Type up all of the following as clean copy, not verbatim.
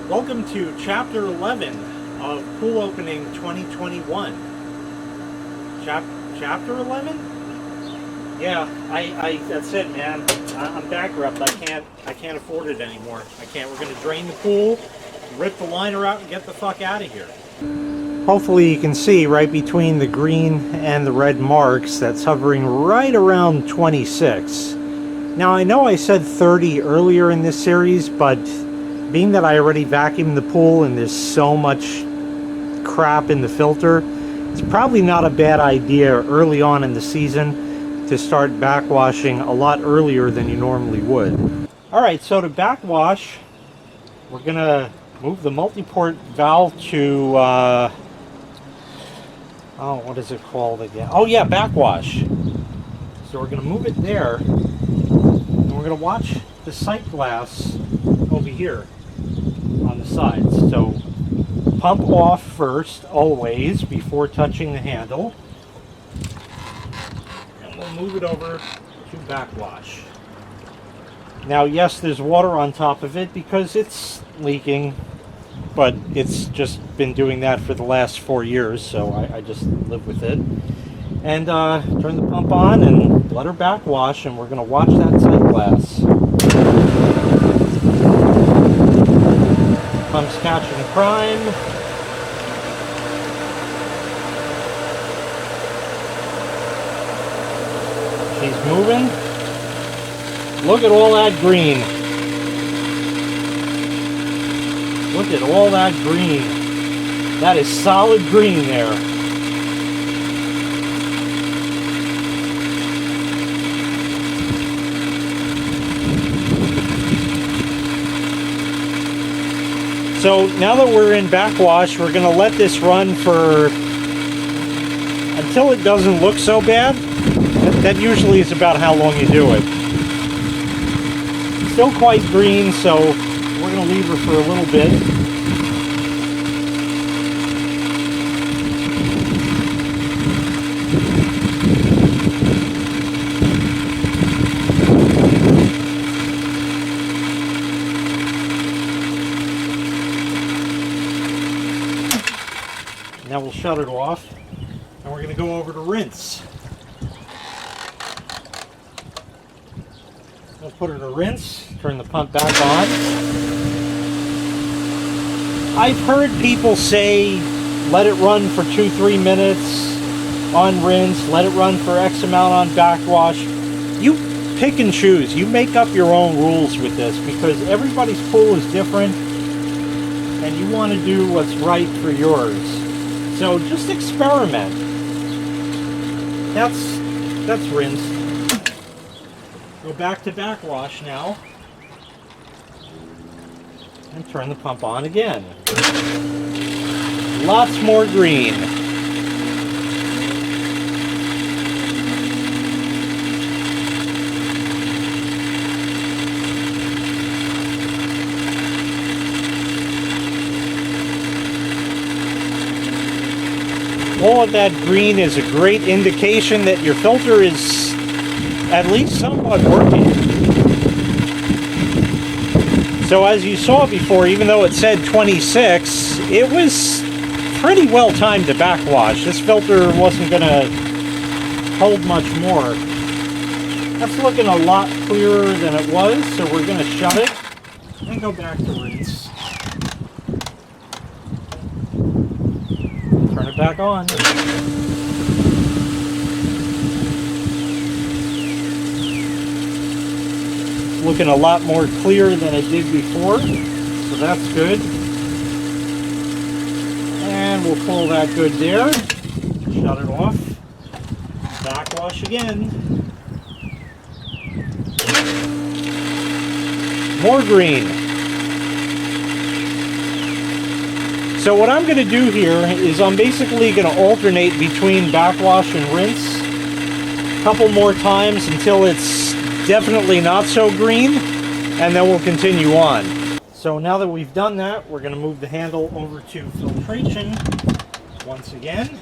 Welcome to Chapter 11 of Pool Opening 2021. Chapter 11? Yeah, that's it, man. I'm bankrupt. I can't afford it anymore. I can't. We're gonna drain the pool, rip the liner out, and get the fuck out of here. Hopefully you can see right between the green and the red marks that's hovering right around 26. Now I know I said 30 earlier in this series, but being that I already vacuumed the pool and there's so much crap in the filter, it's probably not a bad idea early on in the season to start backwashing a lot earlier than you normally would. Alright, so to backwash, we're going to move the multi-port valve to, what is it called again? Oh yeah, backwash. So we're going to move it there, and we're going to watch the sight glass over here on the sides. So pump off first, always, before touching the handle. And we'll move it over to backwash. Now, yes, there's water on top of it because it's leaking, but it's just been doing that for the last 4 years, so I just live with it. And turn the pump on and let her backwash, and we're going to watch that sight glass. Pump's catching prime. She's moving. Look at all that green. Look at all that green. That is solid green there. So now that we're in backwash, we're going to let this run for until it doesn't look so bad. That usually is about how long you do it. Still quite green, so we're going to leave her for a little bit. Now we'll shut it off, and we're going to go over to rinse. We'll put her to rinse, turn the pump back on. I've heard people say let it run for 2-3 minutes on rinse, let it run for X amount on backwash. You pick and choose. You make up your own rules with this because everybody's pool is different and you want to do what's right for yours. So just experiment. That's rinsed. Go back to backwash now. And turn the pump on again. Lots more green. All of that green is a great indication that your filter is at least somewhat working. So as you saw before, even though it said 26, it was pretty well timed to backwash. This filter wasn't going to hold much more. That's looking a lot clearer than it was, so we're going to shut it and go back to rinse. Turn it back on. Looking a lot more clear than it did before, so that's good. And we'll pull that good there. Shut it off. Backwash again. More green. So what I'm going to do here is I'm basically going to alternate between backwash and rinse a couple more times until it's definitely not so green, and then we'll continue on. So now that we've done that, we're going to move the handle over to filtration once again,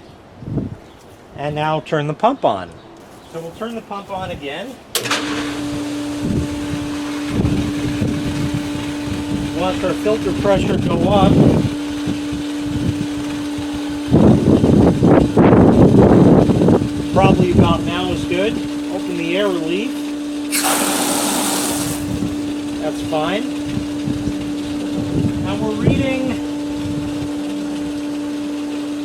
and now turn the pump on. So we'll turn the pump on again. watch our filter pressure go up. Probably about now is good. Open the air relief. That's fine. And we're reading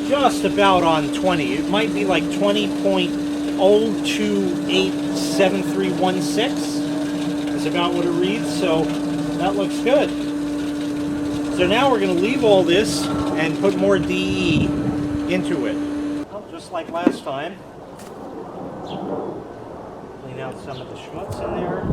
just about on 20. It might be like 20.0287316 is about what it reads, so that looks good. So now we're going to leave all this and put more DE into it. Well, just like last time. Clean out some of the schmutz in there.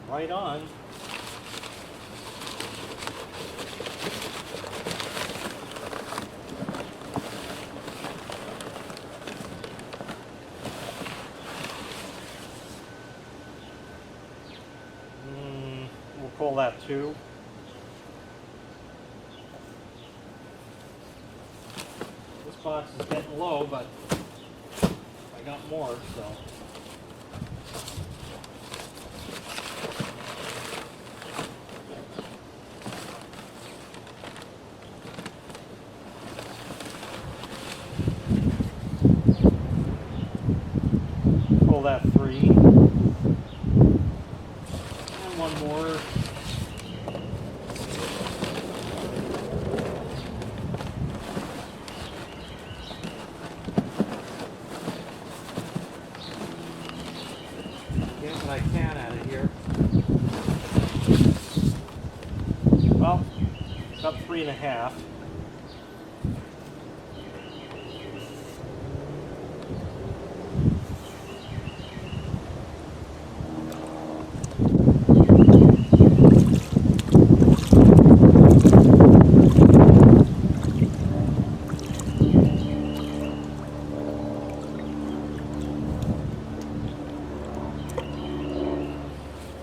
Right on. We'll call that 2. This box is getting low, but I got more, so. That 3 and one more. Get what I can out of here. Well, about 3.5.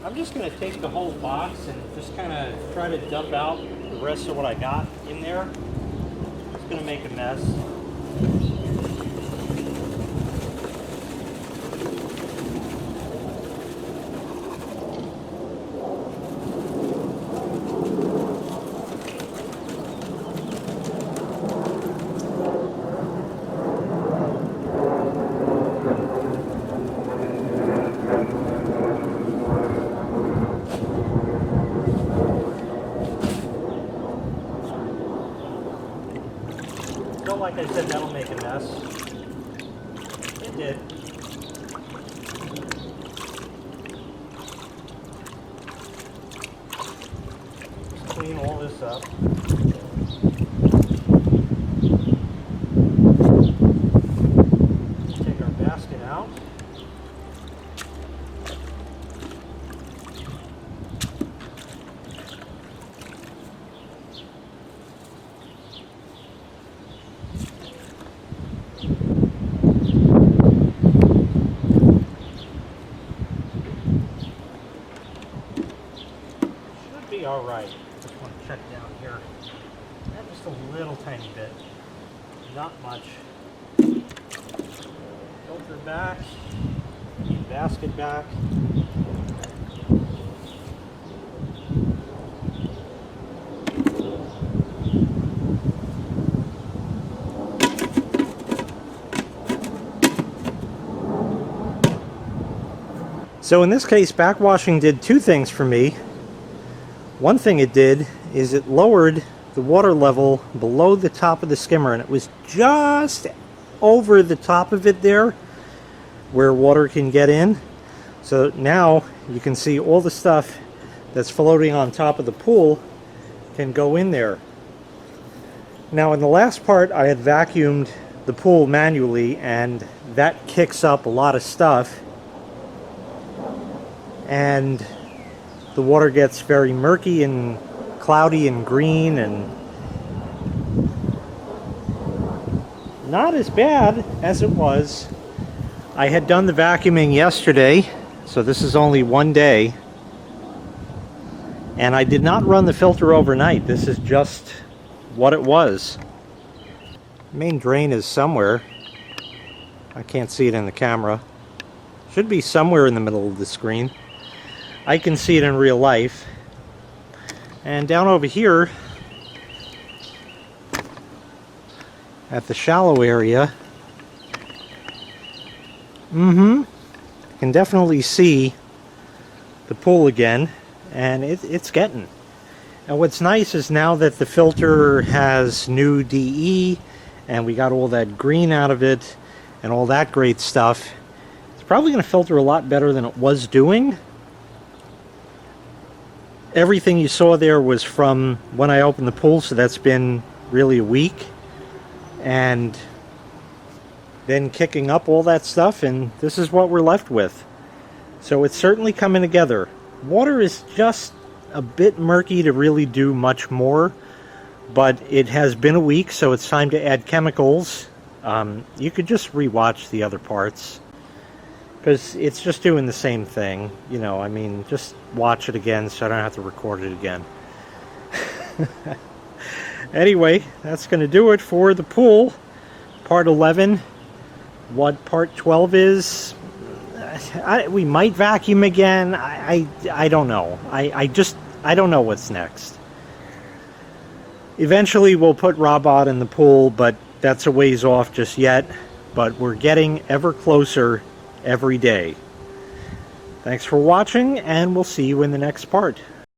I'm just going to take the whole box and just kind of try to dump out the rest of what I got in there. It's going to make a mess. Like I said, that'll make a mess. It did. Just clean all this up. Take our basket out. All right, just want to check down here. Just a little tiny bit, not much. Filter back, basket back. So in this case, backwashing did 2 things for me. One thing it did is it lowered the water level below the top of the skimmer, and it was just over the top of it there where water can get in. So now you can see all the stuff that's floating on top of the pool can go in there. Now in the last part I had vacuumed the pool manually, and that kicks up a lot of stuff. And the water gets very murky and cloudy and green, and not as bad as it was. I had done the vacuuming yesterday, so this is only one day, and I did not run the filter overnight. This is just what it was. Main drain is somewhere. I can't see it in the camera. Should be somewhere in the middle of the screen. I can see it in real life. And down over here at the shallow area, can definitely see the pool again, and it's getting. And what's nice is now that the filter has new DE and we got all that green out of it and all that great stuff, it's probably going to filter a lot better than it was doing. Everything you saw there was from when I opened the pool, so that's been really a week. And then kicking up all that stuff, and this is what we're left with. So it's certainly coming together. Water is just a bit murky to really do much more, but it has been a week, so it's time to add chemicals. You could just rewatch the other parts, because it's just doing the same thing. You know, I mean, just watch it again so I don't have to record it again. Anyway, that's going to do it for the pool. Part 11. What part 12 is, we might vacuum again. I don't know. I don't know what's next. Eventually we'll put Robot in the pool, but that's a ways off just yet. But we're getting ever closer every day. Thanks for watching, and we'll see you in the next part.